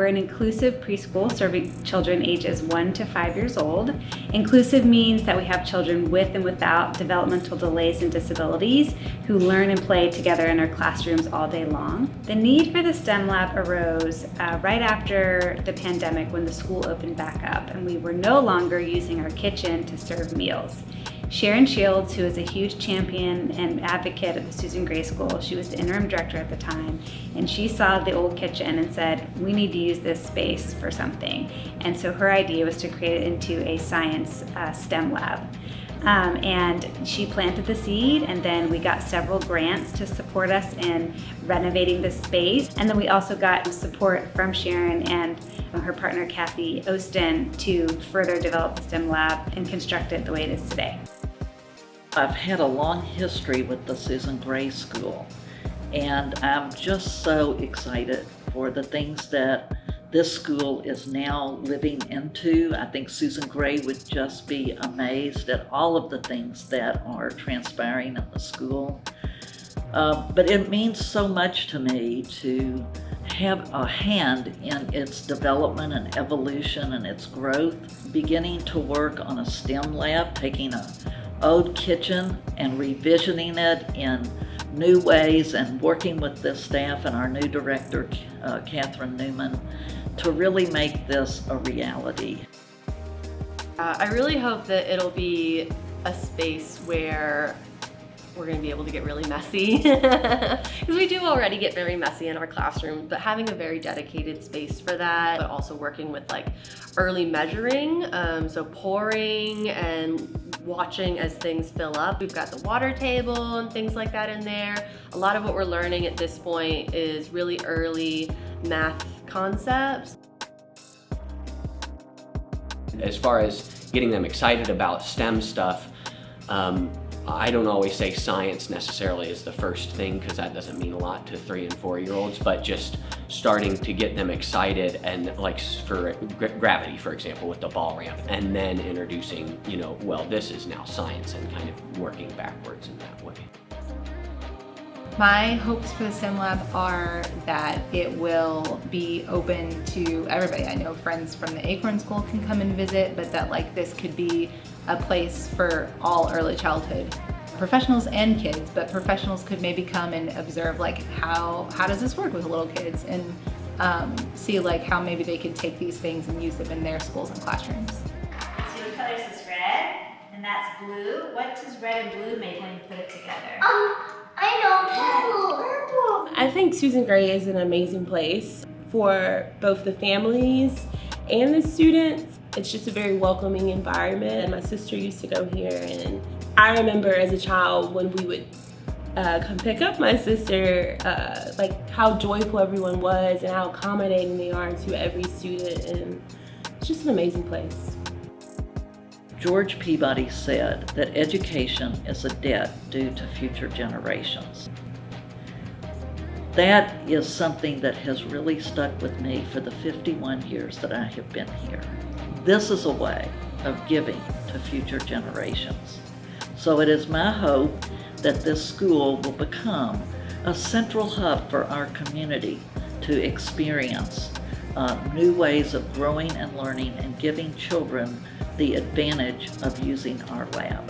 an inclusive preschool serving children ages 1 to 5 years old. Inclusive means that we have children with and without developmental delays and disabilities who learn and play together in our classrooms all day long. The need for the STEM lab arose right after the pandemic when the school opened back up and we were no longer using our kitchen to serve meals. Sharon, who is a huge champion and advocate at the Susan Gray School, she was the interim director at the time, and she saw the old kitchen and said, we need to use this space for something. And so her idea was to create it into a science STEM lab. And she planted the seed, and then we got several grants to support us in renovating the space. And then we also got support from Sharon and her partner Katherine Osten to further develop the STEM lab and construct it the way it is today. I've had a long history with the Susan Gray School, and I'm just so excited for the things that this school is now living into. I think Susan Gray would just be amazed at all of the things that are transpiring in the school. But it means so much to me to have a hand in its development and evolution and its growth, beginning to work on a STEM lab, taking an old kitchen and revisioning it in new ways and working with the staff and our new director, Katherine Newman, to really make this a reality. I really hope that it'll be a space where we're going to be able to get really messy, because we do already get very messy in our classroom, but having a very dedicated space for that, but also working with like early measuring, so pouring and watching as things fill up. We've got the water table and things like that in there. A lot of what we're learning at this point is really early math concepts. As far as getting them excited about STEM stuff, I don't always say science necessarily is the first thing, because that doesn't mean a lot to 3 and 4 year olds, but just starting to get them excited, and like for gravity, for example, with the ball ramp, and then introducing, well, this is now science, and kind of working backwards in that way. My hopes for the STEM lab are that it will be open to everybody. I know friends from the Acorn School can come and visit, but that this could be a place for all early childhood professionals and kids, but professionals could maybe come and observe how does this work with little kids, and see how maybe they could take these things and use them in their schools and classrooms. So the colors is red, and that's blue. What does red and blue make when you put it together? I know, purple. I think Susan Gray is an amazing place for both the families and the students. It's just a very welcoming environment. My sister used to go here, and I remember as a child when we would come pick up my sister, how joyful everyone was and how accommodating they are to every student, and it's just an amazing place. George Peabody said that education is a debt due to future generations. That is something that has really stuck with me for the 51 years that I have been here. This is a way of giving to future generations. So it is my hope that this school will become a central hub for our community to experience new ways of growing and learning and giving children the advantage of using our lab.